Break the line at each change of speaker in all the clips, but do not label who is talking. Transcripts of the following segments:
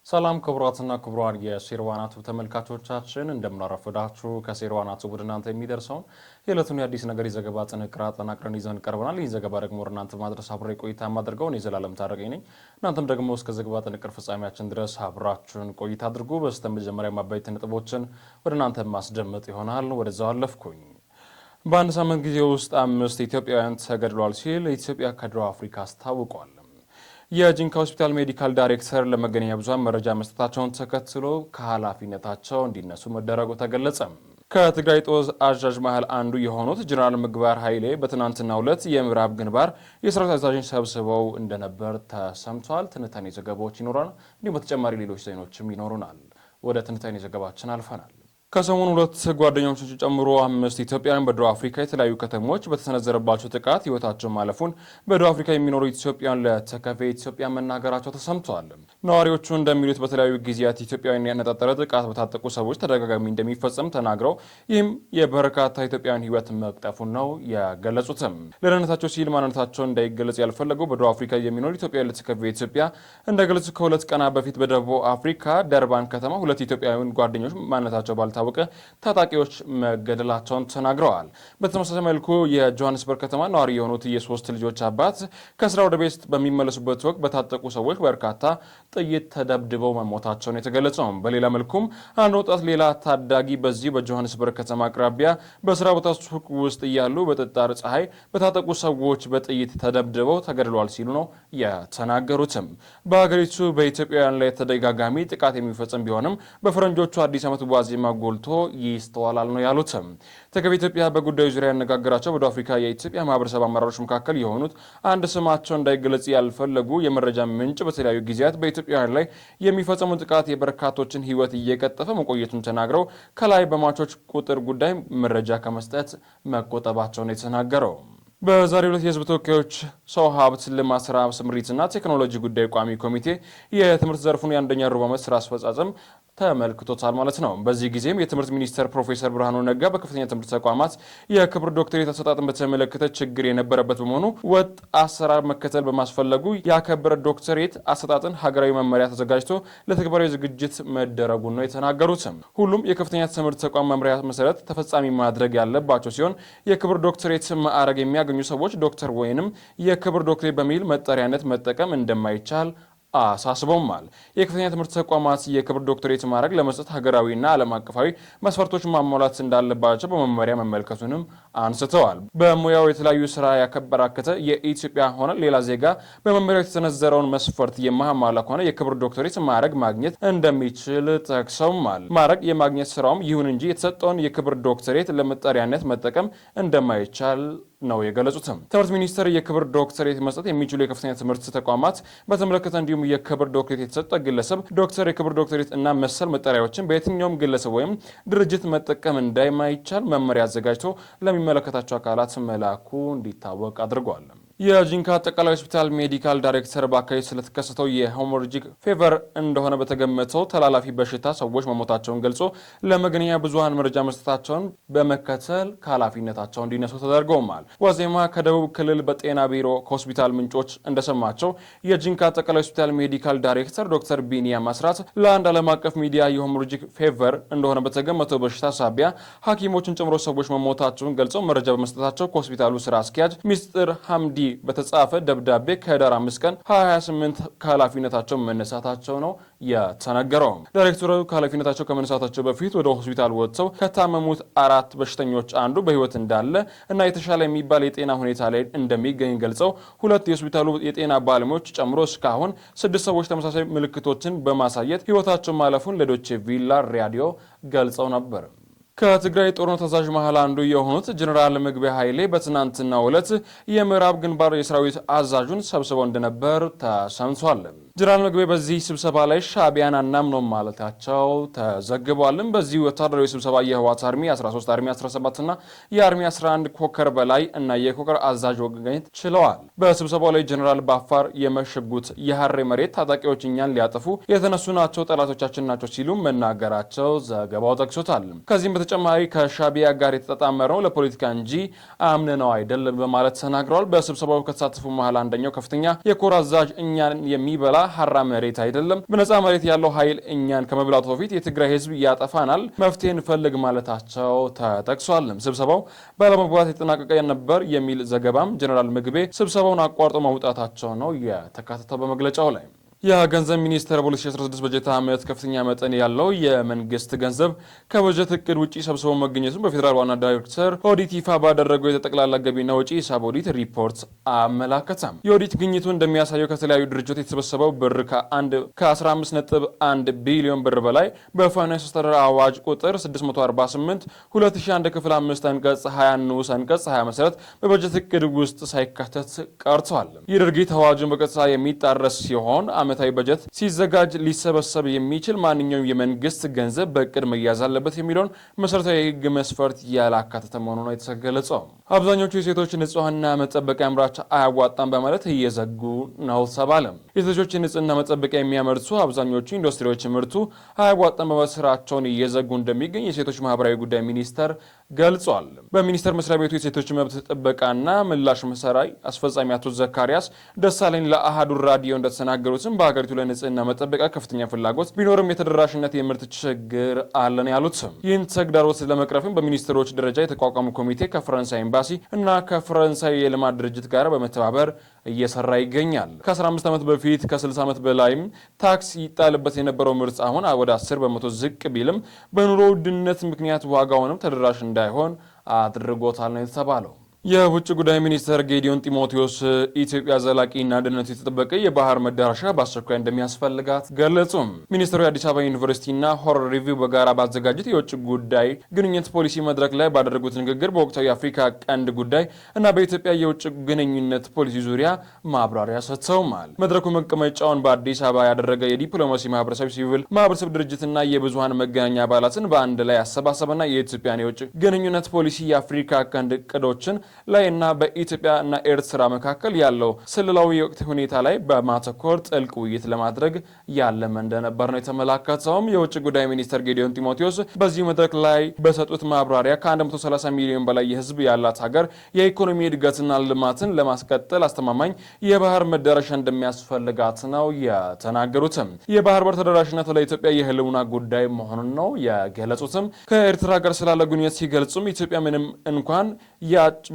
ሰላም ክቡራትና ክቡራን የሴርዋናቱ ተመልካቾቻችን እንደምናረፈዳችሁ ከሴርዋናቱ ወደ እናንተ የሚደርሰውን የዕለቱን የአዲስ ነገር ዘገባ ጥንቅር አጠናቅረን ይዘን ቀርበናል። ይህ ዘገባ ደግሞ ወደ እናንተ ማድረስ አብሬ ቆይታ የማደርገው እኔ ዘላለም ታረቀኝ ነኝ። እናንተም ደግሞ እስከ ዘገባ ጥንቅር ፍጻሜያችን ድረስ አብራችሁን ቆይታ አድርጉ። በስተመጀመሪያ አበይት ነጥቦችን ወደ እናንተ ማስደመጥ ይሆናል። ወደዛው አለፍኩኝ። በአንድ ሳምንት ጊዜ ውስጥ 5 ኢትዮጵያውያን ተገድለዋል ሲል ኢትዮጵያ ከደቡብ አፍሪካ አስታውቋል። የጂንካ ሆስፒታል ሜዲካል ዳይሬክተር ለመገናኛ ብዙሃን መረጃ መስጠታቸውን ተከትሎ ከኃላፊነታቸው እንዲነሱ መደረጉ ተገለጸ። ከትግራይ ጦር አዛዥ መሃል አንዱ የሆኑት ጀነራል ምግባር ኃይሌ በትናንትናው ዕለት የምዕራብ ግንባር የሰራዊት አዛዥን ሰብስበው እንደነበር ተሰምቷል። ትንታኔ ዘገባዎች ይኖራል። እንዲሁም በተጨማሪ ሌሎች ዜናዎችም ይኖሩናል። ወደ ትንታኔ ዘገባችን አልፈናል። ከሰሞኑ 2 ጓደኞችን ጨምሮ 5 ኢትዮጵያውያን በደቡብ አፍሪካ የተለያዩ ከተሞች በተሰነዘረባቸው ጥቃት ሕይወታቸው ማለፉን በደቡብ አፍሪካ የሚኖሩ ኢትዮጵያውያን ለተከፌ ኢትዮጵያ መናገራቸው ተሰምተዋል። ነዋሪዎቹ እንደሚሉት በተለያዩ ጊዜያት ኢትዮጵያውያን ያነጣጠረ ጥቃት በታጠቁ ሰዎች ተደጋጋሚ እንደሚፈጸም ተናግረው ይህም የበርካታ ኢትዮጵያውያን ሕይወት መቅጠፉን ነው የገለጹትም። ለደህንነታቸው ሲል ማንነታቸው እንዳይገለጽ ያልፈለጉ በደቡብ አፍሪካ የሚኖሩ ኢትዮጵያውያን ለተከፌ ኢትዮጵያ እንደገለጹት ከ2 ቀናት በፊት በደቡብ አፍሪካ ደርባን ከተማ 2 ኢትዮጵያውያን ጓደኞች ማንነታቸው ባልታወቀ ታጣቂዎች መገደላቸውን ተናግረዋል። በተመሳሳይ መልኩ የጆሃንስበርግ ከተማ ነዋሪ የሆኑት የ3 ልጆች አባት ከስራ ወደ ቤት በሚመለሱበት ወቅት በታጠቁ ሰዎች በርካታ ጥይት ተደብድበው መሞታቸውን የተገለጸው። በሌላ መልኩም አንድ ወጣት ሌላ ታዳጊ በዚህ በጆሃንስበርግ ከተማ አቅራቢያ በስራ ቦታ ሱቅ ውስጥ እያሉ በጠጣር ፀሐይ በታጠቁ ሰዎች በጥይት ተደብድበው ተገድለዋል ሲሉ ነው የተናገሩትም። በሀገሪቱ በኢትዮጵያውያን ላይ ተደጋጋሚ ጥቃት የሚፈጸም ቢሆንም በፈረንጆቹ አዲስ ዓመት ዋዜማ ጎልቶ ይስተዋላል ነው ያሉትም። ተከፌ ኢትዮጵያ በጉዳዩ ዙሪያ ያነጋገራቸው በደቡብ አፍሪካ የኢትዮጵያ ማህበረሰብ አመራሮች መካከል የሆኑት አንድ ስማቸው እንዳይገለጽ ያልፈለጉ የመረጃ ምንጭ በተለያዩ ጊዜያት በኢትዮጵያውያን ላይ የሚፈጸሙ ጥቃት የበርካቶችን ሕይወት እየቀጠፈ መቆየቱን ተናግረው ከላይ በሟቾች ቁጥር ጉዳይ መረጃ ከመስጠት መቆጠባቸውን የተናገረው። በዛሬው ዕለት የህዝብ ተወካዮች ሰው ሀብት ልማት ስራ ስምሪትና ቴክኖሎጂ ጉዳይ ቋሚ ኮሚቴ የትምህርት ዘርፉን የአንደኛ ሩብ ዓመት ስራ አስፈጻጸም ተመልክቶታል ማለት ነው። በዚህ ጊዜም የትምህርት ሚኒስተር ፕሮፌሰር ብርሃኑ ነጋ በከፍተኛ ትምህርት ተቋማት የክብር ዶክተሬት አሰጣጥን በተመለከተ ችግር የነበረበት በመሆኑ ወጥ አሰራር መከተል በማስፈለጉ የከበረ ዶክተሬት አሰጣጥን ሀገራዊ መመሪያ ተዘጋጅቶ ለተግባራዊ ዝግጅት መደረጉን ነው የተናገሩት። ሁሉም የከፍተኛ ትምህርት ተቋም መመሪያ መሰረት ተፈጻሚ ማድረግ ያለባቸው ሲሆን የክብር ዶክተሬት ማዕረግ የሚያገኙ ሰዎች ዶክተር ወይንም የክብር ዶክተሬት በሚል መጠሪያነት መጠቀም እንደማይቻል አሳስበውማል። የከፍተኛ ትምህርት ተቋማት የክብር ዶክተሬት ማዕረግ ለመስጠት ሀገራዊና ዓለም አቀፋዊ መስፈርቶች ማሟላት እንዳለባቸው በመመሪያ መመልከቱንም አንስተዋል። በሙያው የተለያዩ ስራ ያከበራከተ የኢትዮጵያ ሆነ ሌላ ዜጋ በመመሪያው የተሰነዘረውን መስፈርት የማያሟላ ከሆነ የክብር ዶክተሬት ማዕረግ ማግኘት እንደሚችል ጠቅሰውማል። ማዕረግ የማግኘት ስራውም ይሁን እንጂ የተሰጠውን የክብር ዶክተሬት ለመጠሪያነት መጠቀም እንደማይቻል ነው የገለጹትም። ትምህርት ሚኒስቴር የክብር ዶክተሬት መስጠት የሚችሉ የከፍተኛ ትምህርት ተቋማት በተመለከተ እንዲሁም የክብር ዶክተሬት የተሰጠ ግለሰብ ዶክተር፣ የክብር ዶክተሬት እና መሰል መጠሪያዎችን በየትኛውም ግለሰብ ወይም ድርጅት መጠቀም እንደማይቻል መመሪያ አዘጋጅቶ ለሚመለከታቸው አካላት መላኩ እንዲታወቅ አድርጓል። የጂንካ አጠቃላይ ሆስፒታል ሜዲካል ዳይሬክተር በአካባቢ ስለተከሰተው የሄሞራጂክ ፌቨር እንደሆነ በተገመተው ተላላፊ በሽታ ሰዎች መሞታቸውን ገልጾ ለመገናኛ ብዙሃን መረጃ መስጠታቸውን በመከተል ከኃላፊነታቸው እንዲነሱ ተደርገውማል። ዋዜማ ከደቡብ ክልል በጤና ቢሮ ከሆስፒታል ምንጮች እንደሰማቸው የጂንካ አጠቃላይ ሆስፒታል ሜዲካል ዳይሬክተር ዶክተር ቢኒያም አስራት ለአንድ ዓለም አቀፍ ሚዲያ የሄሞራጂክ ፌቨር እንደሆነ በተገመተው በሽታ ሳቢያ ሐኪሞችን ጨምሮ ሰዎች መሞታቸውን ገልጸው መረጃ በመስጠታቸው ከሆስፒታሉ ስራ አስኪያጅ ሚስጥር ሐምዲ በተጻፈ ደብዳቤ ከህዳር 5 ቀን 2028 ከኃላፊነታቸው መነሳታቸው ነው የተነገረው። ዳይሬክተሩ ከኃላፊነታቸው ከመነሳታቸው በፊት ወደ ሆስፒታል ወጥተው ከታመሙት 4 በሽተኞች አንዱ በህይወት እንዳለ እና የተሻለ የሚባል የጤና ሁኔታ ላይ እንደሚገኝ ገልጸው 2 የሆስፒታሉ የጤና ባለሙያዎች ጨምሮ እስካሁን 6 ሰዎች ተመሳሳይ ምልክቶችን በማሳየት ህይወታቸው ማለፉን ለዶቼ ቬለ ራዲዮ ገልጸው ነበር። ከትግራይ ጦርነት አዛዥ መሃል አንዱ የሆኑት ጀነራል ምግባር ኃይሌ በትናንትናው ዕለት የምዕራብ ግንባር የሰራዊት አዛዡን ሰብስበው እንደነበር ተሰምቷል። ጀነራል ምግባር በዚህ ስብሰባ ላይ ሻዕቢያን አናምነውም ማለታቸው ተዘግቧልም። በዚህ ወታደራዊ ስብሰባ የህወሓት አርሚ 13 አርሚ 17 እና የአርሚ 11 ኮከር በላይ እና የኮከር አዛዥ መገኘት ችለዋል። በስብሰባው ላይ ጀነራል በአፋር የመሸጉት የሐሬ መሬት ታጣቂዎች እኛን ሊያጠፉ የተነሱ ናቸው፣ ጠላቶቻችን ናቸው ሲሉ መናገራቸው ዘገባው ጠቅሶታል። ከዚህም በተጨማሪ ከሻዕቢያ ጋር የተጣመረው ለፖለቲካ እንጂ አምነነው አይደለም በማለት ተናግረዋል። በስብሰባው ከተሳተፉ መሃል አንደኛው ከፍተኛ የኮር አዛዥ እኛን የሚበላ ሀራ መሬት አይደለም። በነጻ መሬት ያለው ኃይል እኛን ከመብላቱ በፊት የትግራይ ህዝብ ያጠፋናል፣ መፍትሄ እንፈልግ ማለታቸው ተጠቅሷል። ስብሰባው ባለመግባባት የተጠናቀቀ ነበር የሚል ዘገባም ጀነራል ምግቤ ስብሰባውን አቋርጦ መውጣታቸው ነው የተካተተው በመግለጫው ላይ። የገንዘብ ሚኒስቴር በ2016 በጀት ዓመት ከፍተኛ መጠን ያለው የመንግስት ገንዘብ ከበጀት እቅድ ውጪ ሰብስቦ መገኘቱን በፌዴራል ዋና ዳይሬክተር ኦዲት ይፋ ባደረገው የጠቅላላ ገቢና ወጪ ሂሳብ ኦዲት ሪፖርት አመላከተ። የኦዲት ግኝቱ እንደሚያሳየው ከተለያዩ ድርጅቶች የተሰበሰበው ብር ከ15.1 ቢሊዮን ብር በላይ በፋይናንስ አስተዳደር አዋጅ ቁጥር 648 2001 ክፍል 5 አንቀጽ 20 ንዑስ አንቀጽ 20 መሰረት በበጀት እቅድ ውስጥ ሳይካተት ቀርቷል። ይህ ድርጊት አዋጁን በቀጥታ የሚጣረስ ሲሆን ዓመታዊ በጀት ሲዘጋጅ ሊሰበሰብ የሚችል ማንኛውም የመንግስት ገንዘብ በእቅድ መያዝ አለበት የሚለውን መሰረታዊ የህግ መስፈርት ያላካተተ መሆኑ ነው የተገለጸው። አብዛኞቹ የሴቶች ንጽህና መጠበቂያ አምራች አያዋጣም በማለት እየዘጉ ነው ተባለ። የሴቶች ንጽህና መጠበቂያ የሚያመርቱ አብዛኞቹ ኢንዱስትሪዎች ምርቱ አያዋጣም በማለት ስራቸውን እየዘጉ እንደሚገኝ የሴቶች ማህበራዊ ጉዳይ ሚኒስቴር ገልጿል። በሚኒስቴር መስሪያ ቤቱ የሴቶች መብት ጥበቃና ምላሽ መሰራይ አስፈጻሚ አቶ ዘካሪያስ ደሳለኝ ለአሃዱ ራዲዮ እንደተናገሩትም በሀገሪቱ ላይ ንጽህና መጠበቂያ ከፍተኛ ፍላጎት ቢኖርም የተደራሽነት የምርት ችግር አለን ያሉት ይህን ተግዳሮት ለመቅረፍም በሚኒስትሮች ደረጃ የተቋቋሙ ኮሚቴ ከፈረንሳይ ኤምባሲ እና ከፈረንሳይ የልማት ድርጅት ጋር በመተባበር እየሰራ ይገኛል። ከ15 ዓመት በፊት ከ60 ዓመት በላይም ታክስ ይጣልበት የነበረው ምርት አሁን ወደ 10 በመቶ ዝቅ ቢልም በኑሮ ውድነት ምክንያት ዋጋውንም ተደራሽ እንዳይሆን አድርጎታል ነው የተባለው። የውጭ ጉዳይ ሚኒስትር ጌዲዮን ጢሞቴዎስ ኢትዮጵያ ዘላቂና ደህንነቱ የተጠበቀ የባህር መዳረሻ በአስቸኳይ እንደሚያስፈልጋት ገለጹ። ሚኒስትሩ የአዲስ አበባ ዩኒቨርሲቲና ሆረር ሪቪው በጋራ ባዘጋጁት የውጭ ጉዳይ ግንኙነት ፖሊሲ መድረክ ላይ ባደረጉት ንግግር በወቅታዊ የአፍሪካ ቀንድ ጉዳይ እና በኢትዮጵያ የውጭ ግንኙነት ፖሊሲ ዙሪያ ማብራሪያ ሰጥተዋል። መድረኩ መቀመጫውን በአዲስ አበባ ያደረገ የዲፕሎማሲ ማህበረሰብ፣ ሲቪል ማህበረሰብ ድርጅትና የብዙሃን መገናኛ አባላትን በአንድ ላይ ያሰባሰበና የኢትዮጵያን የውጭ ግንኙነት ፖሊሲ የአፍሪካ ቀንድ እቅዶችን ላይ እና በኢትዮጵያ እና ኤርትራ መካከል ያለው ስልላዊ ወቅት ሁኔታ ላይ በማተኮር ጥልቅ ውይይት ለማድረግ ያለመ እንደነበር ነው የተመላከተውም። የውጭ ጉዳይ ሚኒስትር ጌዲዮን ጢሞቴዎስ በዚህ መድረክ ላይ በሰጡት ማብራሪያ ከ130 ሚሊዮን በላይ የህዝብ ያላት ሀገር የኢኮኖሚ እድገትና ልማትን ለማስቀጠል አስተማማኝ የባህር መዳረሻ እንደሚያስፈልጋት ነው የተናገሩትም። የባህር በር ተደራሽነት ለኢትዮጵያ የህልውና ጉዳይ መሆኑን ነው የገለጹትም። ከኤርትራ ጋር ስላለ ግንኙነት ሲገልጹም ኢትዮጵያ ምንም እንኳን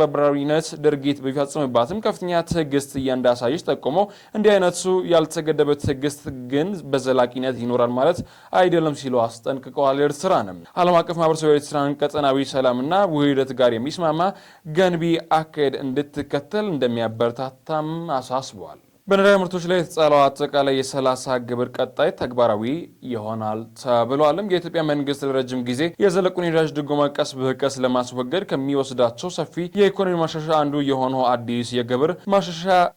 በብራሪነት ድርጊት ቢፈጽምባትም ከፍተኛ ትዕግስት እንዳሳየች ጠቁሞ እንዲህ አይነቱ ያልተገደበ ትዕግስት ግን በዘላቂነት ይኖራል ማለት አይደለም ሲሉ አስጠንቅቀዋል። ኤርትራንም ዓለም አቀፍ ማህበረሰብ ኤርትራን ቀጠናዊ ሰላምና ውህደት ጋር የሚስማማ ገንቢ አካሄድ እንድትከተል እንደሚያበረታታም አሳስበዋል። በነዳጅ ምርቶች ላይ የተጣለው አጠቃላይ የ30 ግብር ቀጣይ ተግባራዊ ይሆናል ተብሏልም። የኢትዮጵያ መንግስት ለረጅም ጊዜ የዘለቁን የነዳጅ ድጎማ ቀስ በቀስ ለማስወገድ ከሚወስዳቸው ሰፊ የኢኮኖሚ ማሻሻያ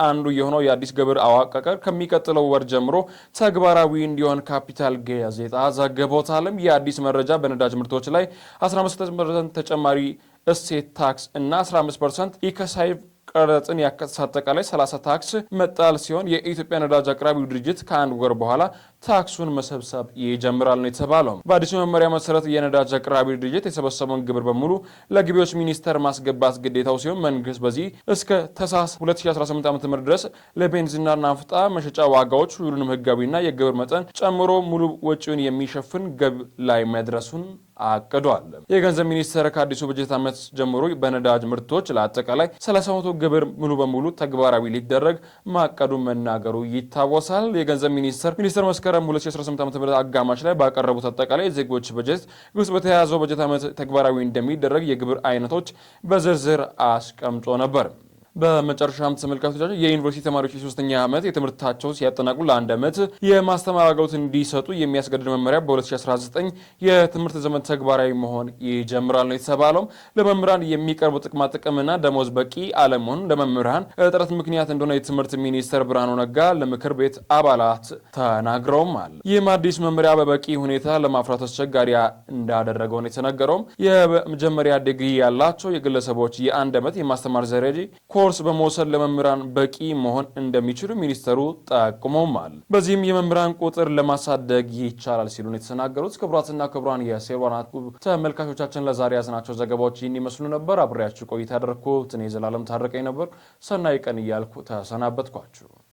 አንዱ የሆነው የአዲስ ግብር አወቃቀር ከሚቀጥለው ወር ጀምሮ ተግባራዊ እንዲሆን ካፒታል ጋዜጣ ዘግቦታልም። የአዲስ መረጃ በነዳጅ ምርቶች ላይ 15% ተጨማሪ እሴት ታክስ እና 15% ኢኮሳይቭ ቀረጥን ያካተተ አጠቃላይ 30 ታክስ መጣል ሲሆን የኢትዮጵያ ነዳጅ አቅራቢው ድርጅት ከአንድ ወር በኋላ ታክሱን መሰብሰብ ይጀምራል ነው የተባለው። በአዲሱ መመሪያ መሰረት የነዳጅ አቅራቢው ድርጅት የሰበሰበውን ግብር በሙሉ ለገቢዎች ሚኒስቴር ማስገባት ግዴታው ሲሆን መንግስት በዚህ እስከ ታህሳስ 2018 ዓ.ም ድረስ ለቤንዚንና ናፍጣ መሸጫ ዋጋዎች ሁሉንም ህጋዊና የግብር መጠን ጨምሮ ሙሉ ወጪውን የሚሸፍን ግብ ላይ መድረሱን አቅዷል። የገንዘብ ሚኒስቴር ከአዲሱ በጀት ዓመት ጀምሮ በነዳጅ ምርቶች ለአጠቃላይ 30% ግብር ሙሉ በሙሉ ተግባራዊ ሊደረግ ማቀዱን መናገሩ ይታወሳል። የገንዘብ ሚኒስቴር መስከረም 2018 ዓ.ም አጋማሽ ላይ ባቀረቡት አጠቃላይ ዜጎች በጀት ውስጥ በተያያዘው በጀት ዓመት ተግባራዊ እንደሚደረግ የግብር አይነቶች በዝርዝር አስቀምጦ ነበር። በመጨረሻም ተመልካቾቻችን የዩኒቨርሲቲ ተማሪዎች የሶስተኛ ዓመት የትምህርታቸው ሲያጠናቁ ለአንድ ዓመት የማስተማር አገልግሎት እንዲሰጡ የሚያስገድድ መመሪያ በ2019 የትምህርት ዘመን ተግባራዊ መሆን ይጀምራል ነው የተባለው። ለመምህራን የሚቀርቡ ጥቅማ ጥቅምና ደሞዝ በቂ አለመሆን ለመምህራን እጥረት ምክንያት እንደሆነ የትምህርት ሚኒስትር ብርሃኑ ነጋ ለምክር ቤት አባላት ተናግረዋል። ይህም አዲስ መመሪያ በበቂ ሁኔታ ለማፍራት አስቸጋሪ እንዳደረገው ነው የተነገረው። የመጀመሪያ ዲግሪ ያላቸው የግለሰቦች የአንድ ዓመት የማስተማር ዘዴ ኮርስ በመውሰድ ለመምህራን በቂ መሆን እንደሚችሉ ሚኒስተሩ ጠቁመዋል። በዚህም የመምህራን ቁጥር ለማሳደግ ይቻላል ሲሉ ነው የተናገሩት። ክቡራትና ክቡራን የሴሯናት ተመልካቾቻችን ለዛሬ ያዝናቸው ዘገባዎች ይህን ይመስሉ ነበር። አብሬያችሁ ቆይታ ያደረኩት እኔ ዘላለም ታረቀኝ ነበር። ሰናይ ቀን እያልኩ ተሰናበትኳችሁ።